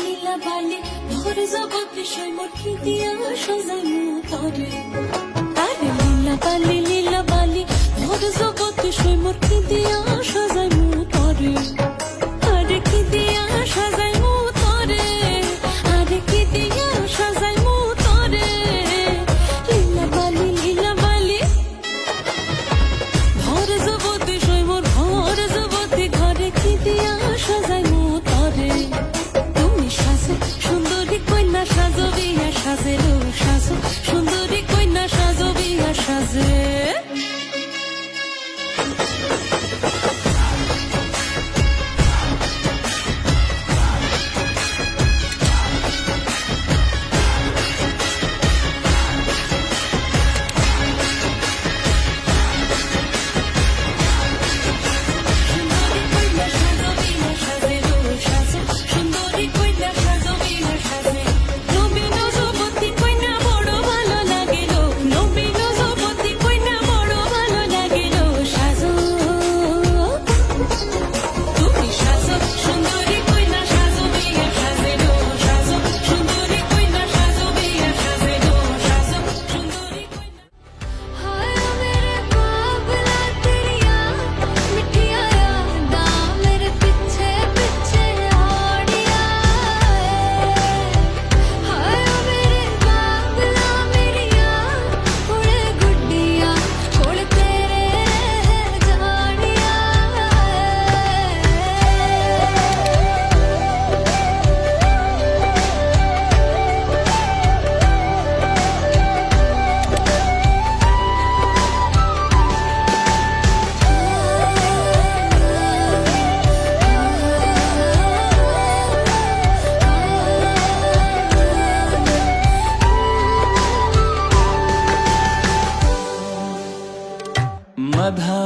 লীলা বালি ভোর জগৎ বিষয় মোর কি দিয়া সাজাইমু তরে আরে লীলা বালি ভোর জগৎ বিষয় মোর কি দিয়া সাজাইমু তরে আরে কি দিয়া সাজাইমু তরে আরে কি দিয়া সাজাইমু তরে লীলা বালি ভোর জগৎ বিষয় মোর ভোর জগৎ ঘরে কি দিয়া সাজাইমু তরে সুন্দরী কন্যা সাজো বিয়া সাজে লো সাজো সুন্দরী কন্যা সাজো বিয়া সাজে मधा